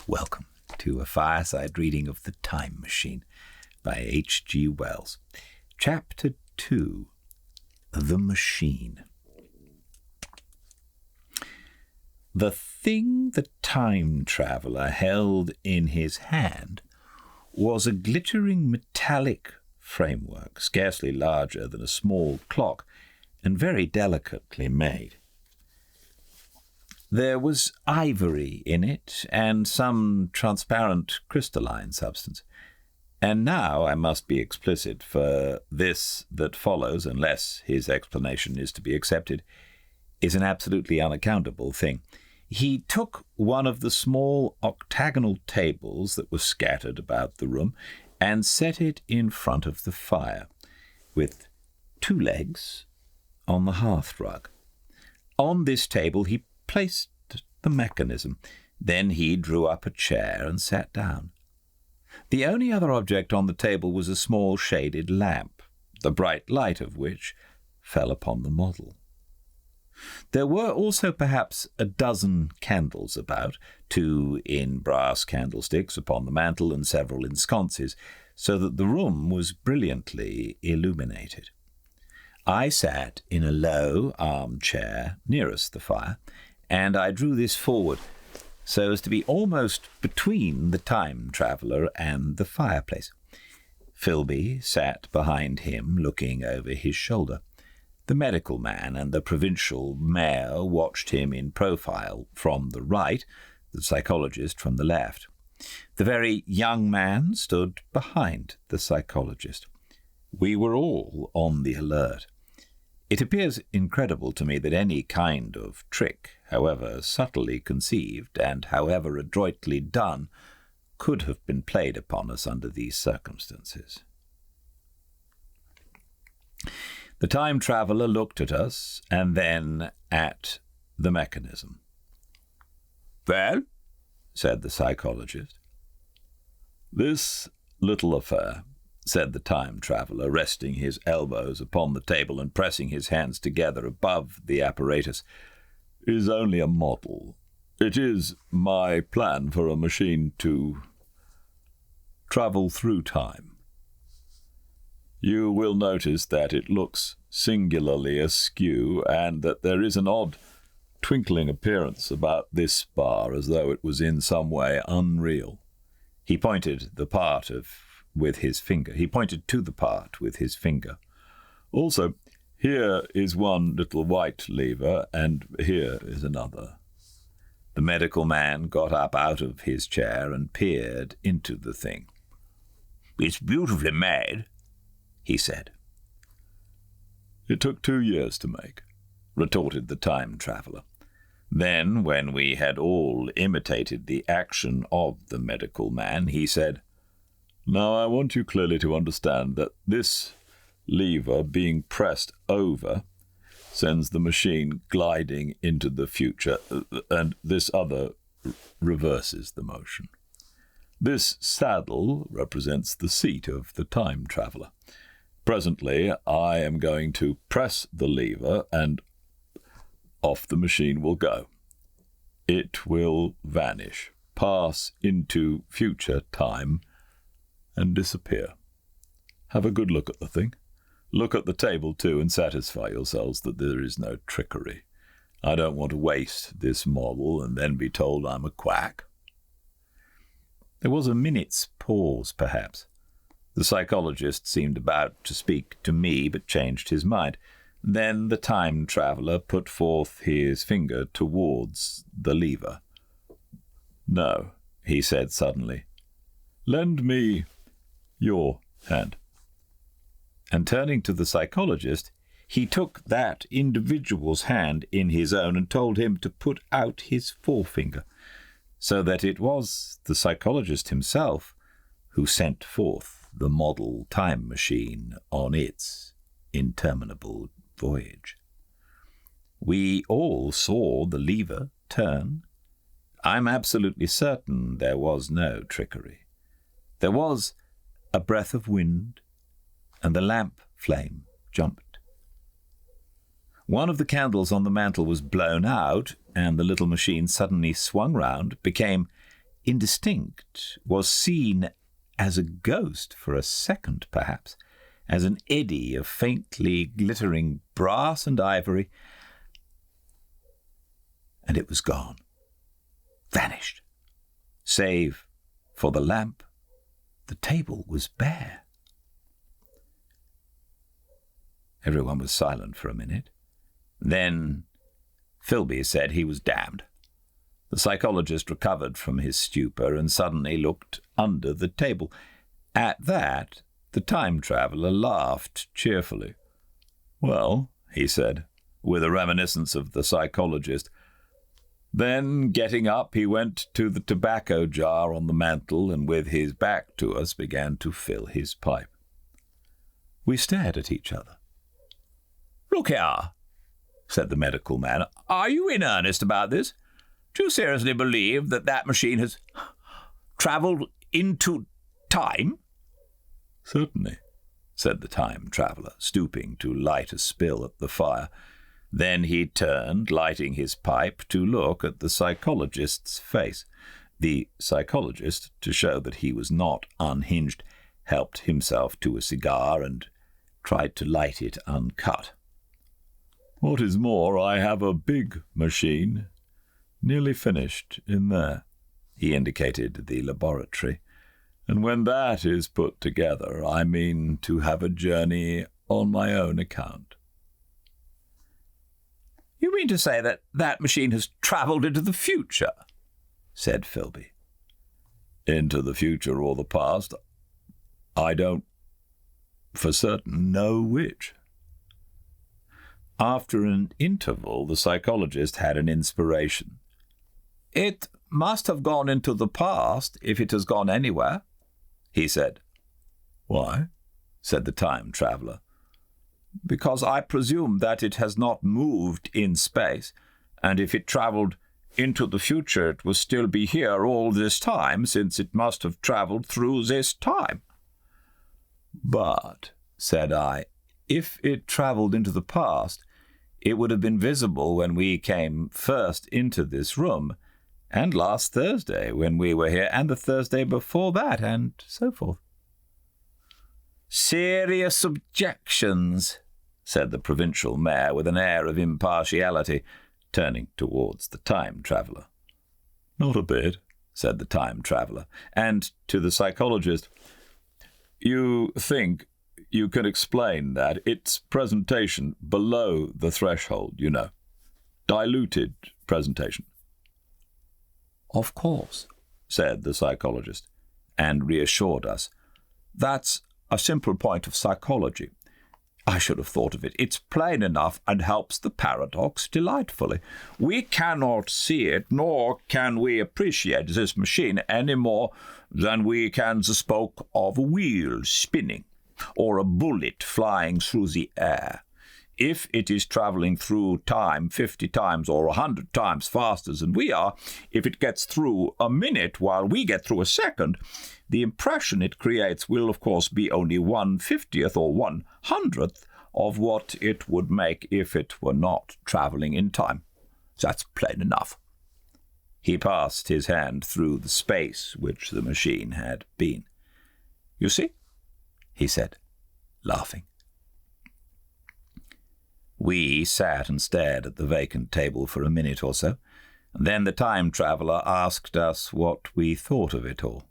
Welcome to a fireside reading of The Time Machine by H.G. Wells. Chapter 2, The Machine. The thing the time traveller held in his hand was a glittering metallic framework, scarcely larger than a small clock, and very delicately made. There was ivory in it, and some transparent crystalline substance. And now I must be explicit, for this that follows, unless his explanation is to be accepted, is an absolutely unaccountable thing. He took one of the small octagonal tables that were scattered about the room and set it in front of the fire, with two legs on the hearthrug. On this table he placed the mechanism. Then he drew up a chair and sat down. The only other object on the table was a small shaded lamp, the bright light of which fell upon the model. There were also perhaps a dozen candles about, 2 in brass candlesticks upon the mantel and several in sconces, so that the room was brilliantly illuminated. I sat in a low armchair nearest the fire, and I drew this forward so as to be almost between the time traveller and the fireplace. Philby sat behind him, looking over his shoulder. The medical man and the provincial mayor watched him in profile from the right, the psychologist from the left. The very young man stood behind the psychologist. We were all on the alert. It appears incredible to me that any kind of trick, however subtly conceived and however adroitly done, could have been played upon us under these circumstances. The time traveller looked at us and then at the mechanism. "Well," said the psychologist. "This little affair," said the time traveller, resting his elbows upon the table and pressing his hands together above the apparatus, "is only a model. It is my plan for a machine to travel through time. You will notice that it looks singularly askew, and that there is an odd twinkling appearance about this bar, as though it was in some way unreal." He pointed to the part with his finger. "Also, here is one little white lever, and here is another." The medical man got up out of his chair and peered into the thing. "It's beautifully made," he said. "It took 2 years to make," retorted the time traveller. Then, when we had all imitated the action of the medical man, he said, "Now I want you clearly to understand that this lever being pressed over sends the machine gliding into the future, and this other reverses the motion. This saddle represents the seat of the time traveller. Presently I am going to press the lever, and off the machine will go. It will vanish, pass into future time, and disappear. Have a good look at the thing. Look at the table, too, and satisfy yourselves that there is no trickery. I don't want to waste this model and then be told I'm a quack." There was a minute's pause, perhaps. The psychologist seemed about to speak to me, but changed his mind. Then the time traveller put forth his finger towards the lever. "No," he said suddenly. "Lend me your hand." And turning to the psychologist, he took that individual's hand in his own and told him to put out his forefinger, so that it was the psychologist himself who sent forth the model time machine on its interminable voyage. We all saw the lever turn. I'm absolutely certain there was no trickery. There was a breath of wind, and the lamp flame jumped. One of the candles on the mantel was blown out, and the little machine suddenly swung round, became indistinct, was seen as a ghost for a second, perhaps, as an eddy of faintly glittering brass and ivory, and it was gone, vanished. Save for the lamp, the table was bare. Everyone was silent for a minute. Then Philby said he was damned. The psychologist recovered from his stupor and suddenly looked under the table. At that, the time-traveller laughed cheerfully. "Well," he said, with a reminiscence of the psychologist. Then, getting up, he went to the tobacco jar on the mantel and, with his back to us, began to fill his pipe. We stared at each other. "Look here," said the medical man. "Are you in earnest about this? Do you seriously believe that machine has travelled into time?" "Certainly," said the time-traveller, stooping to light a spill at the fire. Then he turned, lighting his pipe, to look at the psychologist's face. The psychologist, to show that he was not unhinged, helped himself to a cigar and tried to light it uncut. "What is more, I have a big machine, nearly finished in there." He indicated the laboratory. "And when that is put together, I mean to have a journey on my own account." "You mean to say that machine has travelled into the future?" said Philby. "Into the future or the past, I don't for certain know which." After an interval, the psychologist had an inspiration. "It must have gone into the past, if it has gone anywhere," he said. "Why?" said the time-traveller. "Because I presume that it has not moved in space, and if it travelled into the future, it will still be here all this time, since it must have travelled through this time." "But," said I, "if it travelled into the past, it would have been visible when we came first into this room, and last Thursday when we were here, and the Thursday before that, and so forth." "Serious objections," said the provincial mayor with an air of impartiality, turning towards the time-traveller. "Not a bit," said the time-traveller, and to the psychologist, "You think you can explain that its presentation below the threshold, you know, diluted presentation?" "Of course," said the psychologist, and reassured us. "That's a simple point of psychology. I should have thought of it. It's plain enough and helps the paradox delightfully. We cannot see it, nor can we appreciate this machine any more than we can the spoke of a wheel spinning or a bullet flying through the air. If it is travelling through time 50 times or 100 times faster than we are, if it gets through a minute while we get through a second, the impression it creates will, of course, be only 1/50th or 1/100th of what it would make if it were not travelling in time. That's plain enough." He passed his hand through the space which the machine had been. "You see?" he said, laughing. We sat and stared at the vacant table for a minute or so, and then the time-traveller asked us what we thought of it all.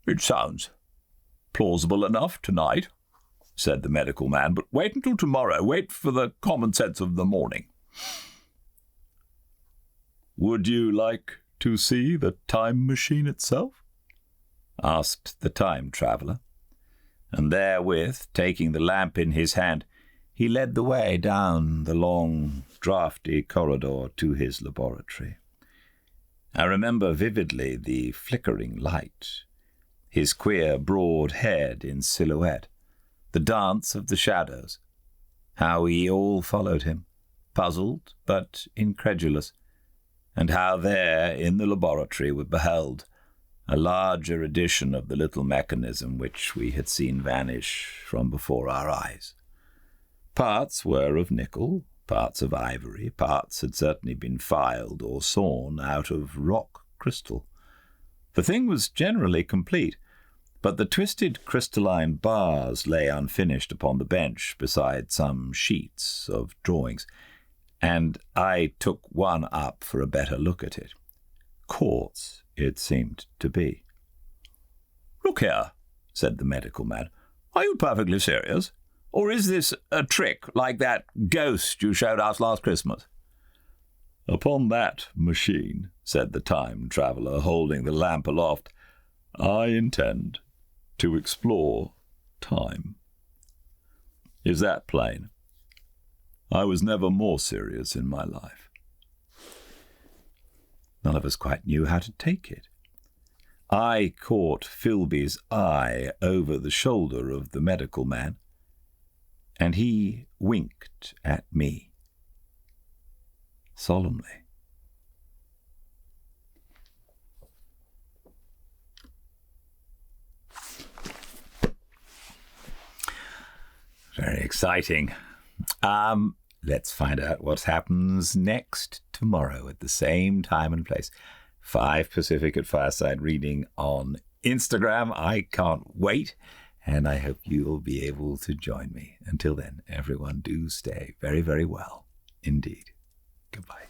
"It sounds plausible enough tonight," said the medical man, "but wait until tomorrow. Wait for the common sense of the morning." "Would you like to see the time machine itself?" asked the time-traveller, and therewith, taking the lamp in his hand, he led the way down the long, draughty corridor to his laboratory. I remember vividly the flickering light, his queer broad head in silhouette, the dance of the shadows, how we all followed him, puzzled but incredulous, and how there in the laboratory we beheld a larger edition of the little mechanism which we had seen vanish from before our eyes. Parts were of nickel, parts of ivory, parts had certainly been filed or sawn out of rock crystal, The thing was generally complete, but the twisted crystalline bars lay unfinished upon the bench beside some sheets of drawings, and I took one up for a better look at it. Quartz, it seemed to be. "Look here," said the medical man. "Are you perfectly serious? Or is this a trick like that ghost you showed us last Christmas?" "Upon that machine," said the time traveller, holding the lamp aloft, "I intend to explore time. Is that plain? I was never more serious in my life." None of us quite knew how to take it. I caught Philby's eye over the shoulder of the medical man, and he winked at me solemnly. Very exciting. Let's find out what happens next tomorrow at the same time and place. 5 Pacific at Fireside Reading on Instagram. I can't wait, and I hope you'll be able to join me. Until then, everyone, do stay very, very well indeed. Goodbye.